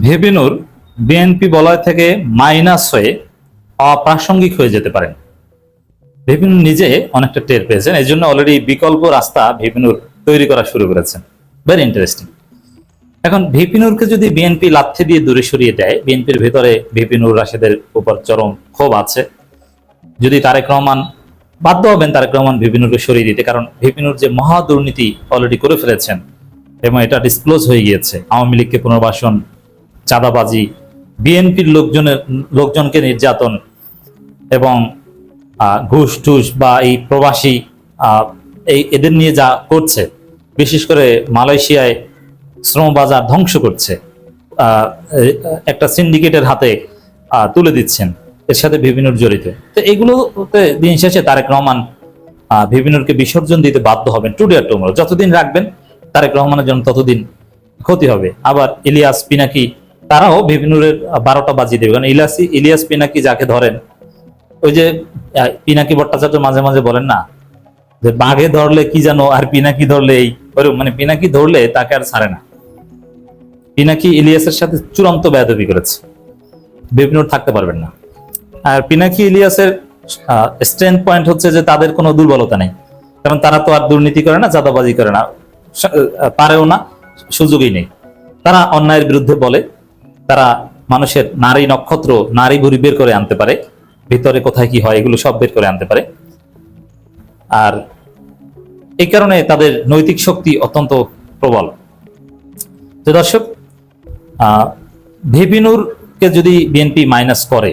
ভেবেনুর BNP বলয় থেকে minus হয়ে অপ্রাসঙ্গিক হয়ে যেতে পারেন। ভেবেনুর নিজে অনেকটা টের পেয়েছেন, এই জন্য অলরেডি বিকল্প রাস্তা ভেবেনুর তৈরি করা শুরু করেছেন। Very interesting. এখন ভেপিনুরকে যদি বিএনপি লাথি দিয়ে দূরে সরিয়ে দেয়, বিএনপির ভেতরে ভেপিনুর রাশেদের উপর চরম ক্ষোভ আছে। যদি তারেক রহমান বাধ্য হবেন তারেক রহমান ভেপিনুরকে সরিয়ে দিতে, কারণ ভেপিনুর যে মহা দুর্নীতি অলরেডি করে ফেলেছেন এবং এটা ডিসক্লোজ হয়ে গিয়েছে। আওয়ামী লীগকে পুনর্বাসন, চাঁদাবাজি, বিএনপির লোকজনকে নির্যাতন এবং ঘুষ টুস বা এই প্রবাসী এদের নিয়ে যা করছে, বিশেষ করে মালয়েশিয়ায় শ্রম বাজার ধ্বংস করছে, একটা সিন্ডিকেটের হাতে তুলে দিচ্ছেন, এর সাথে ভিভিনুর জড়িত। তো এগুলোতে দিন শেষে তারেক রহমান ভিভিনুরকে বিসর্জন দিতে বাধ্য হবেন। টুডে আর টুমরো যতদিন রাখবেন তারেক রহমানের জন্য ততদিন ক্ষতি হবে। আবার ইলিয়াস পিনাকি তারাও ভিভিনুরের 12টা বাজিয়ে দেবে, কারণ ইলিয়াস পিনাকি যাকে ধরেন, ওই যে পিনাকি ভট্টাচার্য মাঝে মাঝে বলেন না যে বাঘে ধরলে কি জানো আর পিনাকি ধরলে এই, মানে পিনাকি ধরলে তাকে আর ছাড়ে না। পিনাকি ইলিয়াসের সাথে চূড়ান্ত বেয়াদবি করেছে, ভিভিনুর থাকতে পারবেন না। আর পিনাকি ইলিয়াসের স্ট্রেংথ পয়েন্ট হচ্ছে যে তাদের কোনো দুর্বলতা নেই, কারণ তারা তো আর দুর্নীতি করে না, চাঁদাবাজি করে না, পারেও না, সুযোগই নেই। তারা অন্যায়ের বিরুদ্ধে বলে, তারা মানুষের নারী নক্ষত্র, নারী ভুরি বের করে আনতে পারে, ভিতরে কোথায় কি হয় এগুলো সব বের করে আনতে পারে। আর এই কারণে তাদের নৈতিক শক্তি অত্যন্ত প্রবল। তো দর্শক, ভিপিনুরকে যদি বিএনপি মাইনাস করে,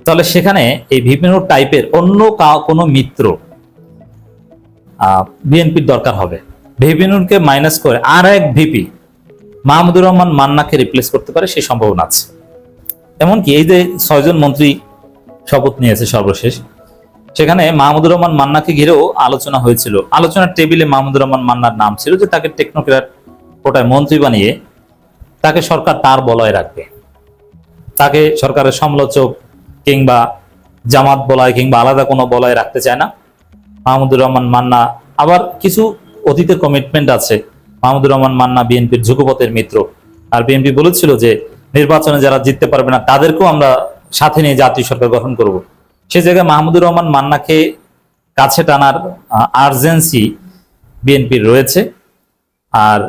তাহলে সেখানে এই ভিপিনুর টাইপের অন্য কোনো মিত্র বিএনপির দরকার হবে। ভিপিনুরকে মাইনাস করে আর এক ভিপি মাহমুদুর রহমান মান্নাকে রিপ্লেস করতে পারে, সেই সম্ভাবনা আছে। এমনকি এই যে 6 জন মন্ত্রী শপথ নিয়েছে সর্বশেষ, সেখানে মাহমুদুর রহমান মান্নাকে ঘিরেও আলোচনা হয়েছিল। আলোচনার টেবিলে মাহমুদুর রহমান মান্নার নাম ছিল যে তাকে টেকনোক্র্যাট কোটায় মন্ত্রী বানিয়ে তাকে সরকার তার বলয়ে রাখবে, তাকে সরকারের সমালোচক কিংবা জামাত বলয় কিংবা আলাদা কোনো বলয়ে রাখতে চায় না মাহমুদুর রহমান মান্না। আবার কিছু অতীতের কমিটমেন্ট আছে। মাহমুদুর রহমান মান্না বিএনপির যুগপথের মিত্র, আর বিএনপি বলেছিল যে নির্বাচনে যারা জিততে পারবে না তাদেরকেও আমরা সাথে নিয়ে জাতীয় সরকার গঠন করব। সে জায়গায় মাহমুদুর রহমান মান্নাকে কাছে টানার আর্জেন্সি বিএনপির রয়েছে। আর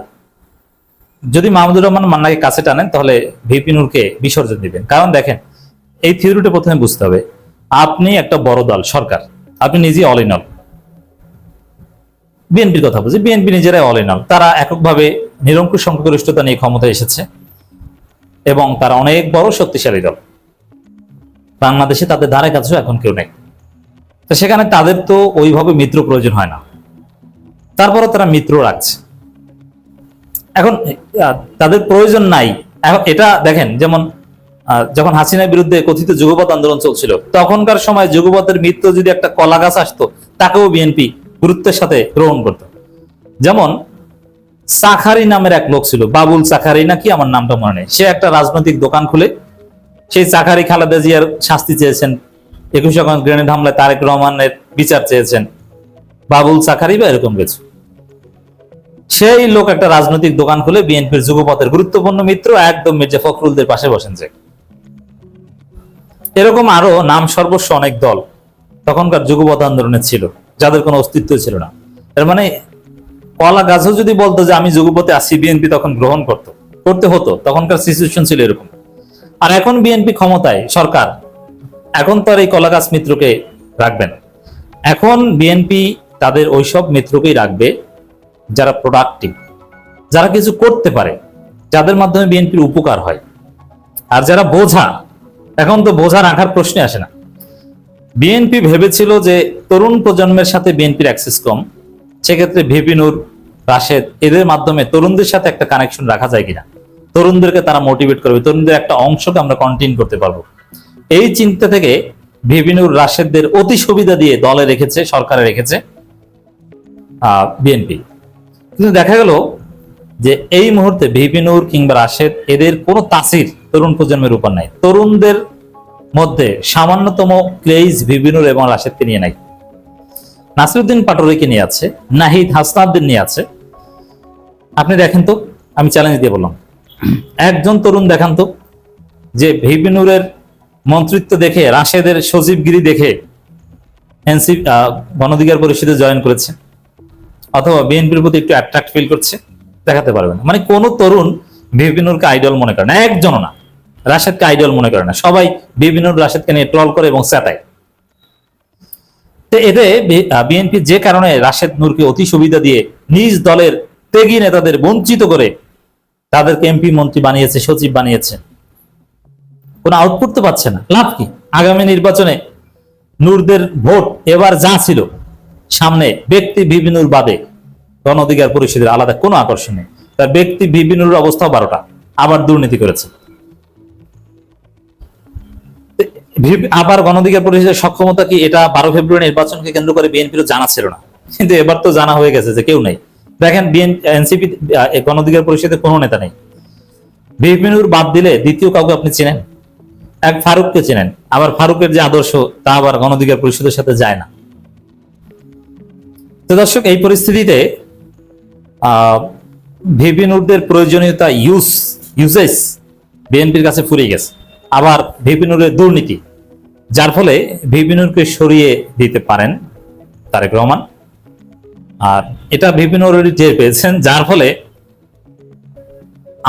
যদি মাহমুদুর রহমান মান্নাকে কাছে টানেন, তাহলে ভিপি নূরকে বিসর্জন দিবেন। কারণ দেখেন, এই থিওরিটা প্রথমে বুঝতে হবে। আপনি একটা বড় দল, সরকার, আপনি নিজেই অল ইন অল। বিএনপির কথা বলছি, বিএনপি নিজেরাই অল ইন অল। তারা এককভাবে নিরঙ্কুশ সংখ্যাগরিষ্ঠতা নিয়ে ক্ষমতায় এসেছে এবং তারা অনেক বড় শক্তিশালী দল। বাংলাদেশে তাদের ধারে কাছেও এখন কেউ নেই। তো সেখানে তাদের তো ওইভাবে মিত্র প্রয়োজন হয় না, তারপরে তারা মিত্র রাখছে। এখন তাদের প্রয়োজন নাই। এখন এটা দেখেন, যেমন যখন হাসিনার বিরুদ্ধে কথিত যুগপৎ আন্দোলন চলছিল, তখনকার সময় যুগপথের মিত্র যদি একটা কলা গাছ আসতো, তাকেও বিএনপি গুরুত্বের সাথে গ্রহণ করত। যেমন চাখারি নামের এক লোক ছিল, বাবুল চাখারি নাকি, আমার নামটা মনে নেই। সে একটা রাজনৈতিক দোকান খুলে সেই চাখারি খালেদা জিয়ার শাস্তি চেয়েছেন, 21 আগস্ট গ্রেনেড হামলায় তারেক রহমানের বিচার চেয়েছেন, বাবুল চাখারি বা এরকম কিছু। সেই লোক একটা রাজনৈতিক দোকান খুলে বিএনপির যুগপথের গুরুত্বপূর্ণ মিত্র, একদম মির্জা ফখরুলদের পাশে বসেন। যে এরকম আরো নাম সর্বস্ব অনেক দল তখনকার যুগপথ আন্দোলনে ছিল, যাদের কোনো অস্তিত্ব ছিল না। এর মানে কলা গাছও যদি বলতো যে আমি যুগপথে আসি, বিএনপি তখন গ্রহণ করতে হতো। তখনকার সিচুয়েশন ছিল এরকম। আর এখন বিএনপি ক্ষমতায়, সরকার, এখন তো আর এই কলা গাছ মিত্রকে রাখবেন। এখন বিএনপি তাদের ওইসব মিত্রকেই রাখবে যারা প্রোডাক্টিভ, যারা কিছু করতে পারে, যাদের মাধ্যমে বিএনপির উপকার হয়। আর যারা বোঝা, এখন তো বোঝা রাখার প্রশ্নে আসে না। বিএনপি ভেবেছিল যে তরুণ প্রজন্মের সাথে বিএনপির অ্যাক্সেস কম, সেক্ষেত্রে ভিপি নূর, রাশেদ, এদের মাধ্যমে তরুণদের সাথে একটা কানেকশন রাখা যায় কিনা, তরুণদেরকে তারা মোটিভেট করবে, তরুণদের একটা অংশকে আমরা কন্টিনিউ করতে পারবো। এই চিন্তা থেকে ভিপি নূর, রাশেদদের অতি সুবিধা দিয়ে দলে রেখেছে, সরকারে রেখেছে বিএনপি। কিন্তু দেখা গেল যে এই মুহূর্তে ভিপি নূর কিংবা রাশেদ, এদের কোনো তাসির তরুণ প্রজন্মের উপর নাই। তরুণদের মধ্যে সামান্যতম ক্রেজ ভিপি নূর এবং রাশেদকে নিয়ে নাই। নাসিরউদ্দিন পাটোয়ারিকে নিয়ে আছে, নাহিদ হাসনাতদের নিয়ে আছে। আপনি দেখেন তো, আমি চ্যালেঞ্জ দিয়ে বললাম, একজন তরুণ দেখান তো যে ভিপি নূরের মন্ত্রিত্ব দেখে, রাশেদের সচিবগিরি দেখে এনসিপি গণ অধিকার পরিষদে জয়েন করেছে অথবা বিএনপির প্রতি একটু অ্যাট্রাক্ট ফিল করছে, দেখাতে পারবে না। মানে কোন তরুণ ভিপি নূরকে আইডল মনে করে না, একজনও না। রাশেদকে আইডল মনে করে না, সবাই ভিপি নূর রাশেদকে নিয়ে ট্রল করে এবং চেতায়। তো এতে বিএনপি যে কারণে রাশেদ নূরকে অতি সুবিধা দিয়ে নিজ দলের ত্যাগী নেতাদের বঞ্চিত করে তাদেরকে এমপি মন্ত্রী বানিয়েছে, সচিব বানিয়েছে, কোনো আউটপুট তো পাচ্ছে না। লাভ কি? আগামী নির্বাচনে নূরদের ভোট এবার যা ছিল, সামনে ব্যক্তি ভিপি নূর বাদে গণ অধিকার পরিষদের আলাদা কোনো আকর্ষণ নেই। তার ব্যক্তি ভিপি নূরের অবস্থাও 12টা, আবার দুর্নীতি করেছে। আবার গণ অধিকার পরিষদের সক্ষমতা কি, এটা 12 ফেব্রুয়ারি নির্বাচনকে কেন্দ্র করে বিএনপিরও জানা ছিল না, কিন্তু এবার তো জানা হয়ে গেছে যে কেউ নেই। দেখেন এনসিপি গণ অধিকার পরিষদের কোনো নেতা নেই। ভিপি নূর বাদ দিলে দ্বিতীয় কাউকে আপনি চেনেন? এক ফারুককে চেনেন, আবার ফারুকের যে আদর্শ তা আবার গণ অধিকার পরিষদের সাথে যায় না। তো দর্শক, এই পরিস্থিতিতে ভিপি নূরদের প্রয়োজনীয়তা ইউজেস বিএনপির কাছে ফুরিয়ে গেছে। আবার ভিপি নূরের দুর্নীতি, যার ফলে ভিপি নূরকে সরিয়ে দিতে পারেন তারেক রহমান। আর এটা ভিপি নূরেরই টের পেয়েছেন, যার ফলে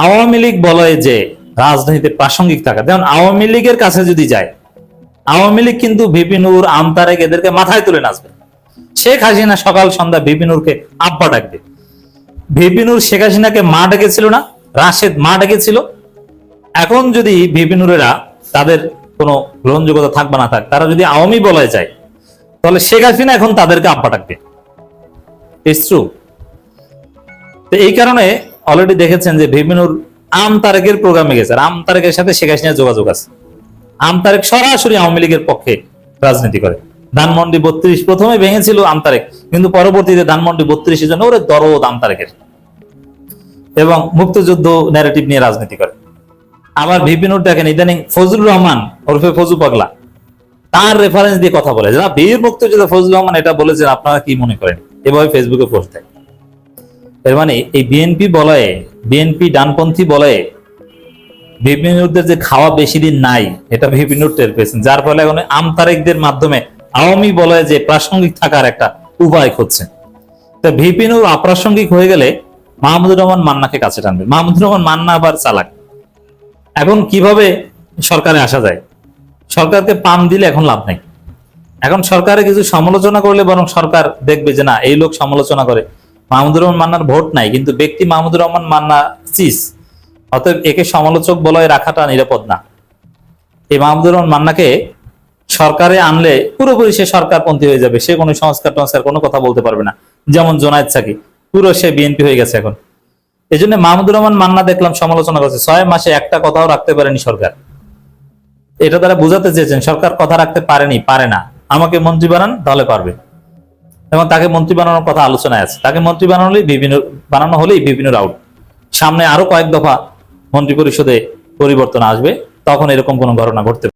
আওয়ামী লীগ বলয় যে রাজনীতিতে প্রাসঙ্গিক থাকা, যেমন আওয়ামী লীগের কাছে যদি যায়, আওয়ামী লীগ কিন্তু ভিপি নূর, আমতারেক এদেরকে মাথায় তুলে নাচবে। শেখ হাসিনা সকাল সন্ধ্যা ভিপি নূরকে আব্বা ডাকবে। ভিপি নূর শেখ হাসিনাকে মা ডেকেছিল না, রাশেদ মা ডেকেছিল। এখন যদি ভিপি নূরেরা, তাদের কোনো গ্রহণযোগ্যতা থাকবে না থাক, তারা যদি আওয়ামী বলয় যায়, তাহলে শেখ হাসিনা এখন তাদেরকে আব্বা ডাকবে। It's true. তো এই কারণে অলরেডি দেখেছেন যে ভিপি নূর আমতারেকের প্রোগ্রামে গেছে, আর আমতারেকের সাথে শেখ হাসিনার যোগাযোগ আছে। আমতারেক সরাসরি আওয়ামী লীগের পক্ষে রাজনীতি করে। ধানমন্ডি 32 প্রথমে ভেঙেছিল আমতারেক, কিন্তু পরবর্তীতে ধানমন্ডি 32-এর জন্য ওরে দরদ আমতারেকের, এবং মুক্তিযুদ্ধ ন্যারেটিভ নিয়ে রাজনীতি করে। আবার ভিপি নূর দেখেন ইদানিং ফজলুর রহমান ওরফে ফজু পাগলা, তার রেফারেন্স দিয়ে কথা বলে, যারা বীর মুক্তিযোদ্ধা ফজলুর রহমান এটা বলেছেন, আপনারা কি মনে করেন? এভাবে ফেসবুকে পোস্ট দেয়। এর মানে এই বিএনপি বলয়ে, বিএনপি ডানপন্থী বলয়ে ভিপি নূরদের যে খাওয়া বেশি দিন নাই, এটা ভিপি নূর টের পেয়েছেন, যার ফলে এখন আমতারেকদের মাধ্যমে আওয়ামী বলয়ে যে প্রাসঙ্গিক থাকার একটা উপায় খুঁজছেন। তো ভিপি নূর অপ্রাসঙ্গিক হয়ে গেলে মাহমুদুর রহমান মান্নাকে কাছে টানবে। মাহমুদুর রহমান মান্না আবার চালাক। এখন কিভাবে সরকারে আসা যায়? সরকারকে পাম দিলে এখন লাভ নেই। এখন সরকারে কিছু সমালোচনা করলে বরং সরকার দেখবে যে না, এই লোক সমালোচনা করে, মাহমুদুর রহমান মান্নার ভোট নাই, কিন্তু ব্যক্তি মাহমুদুর রহমান মান্না চিস, অতএব একে সমালোচক বলয়ে রাখাটা নিরাপদ না। এই মাহমুদুর রহমান মান্নাকে সরকারে আনলে পুরোপুরি সে সরকারপন্থী হয়ে যাবে, সে কোনো সংস্কার টংস্কার কোনো কথা বলতে পারবে না। যেমন জোনায়েদ সাকি, পুরো সে বিএনপি হয়ে গেছে এখন। এই জন্য মাহমুদুর রহমান মান্না দেখলাম সমালোচনা করছে, 6 মাসে একটা কথাও রাখতে পারেনি সরকার। এটা তারা বুঝাতে চেয়েছেন সরকার কথা রাখতে পারেনি, পারে না, আমাকে মন্ত্রী বানান তাহলে পারবে। এবং তাকে মন্ত্রী বানানোর কথা আলোচনায় আছে। তাকে মন্ত্রী বানানো হলেই ভিপি নূর আউট। সামনে আরো কয়েক দফা মন্ত্রী পরিষদে পরিবর্তন আসবে, তখন এরকম কোনো ঘটনা ঘটতে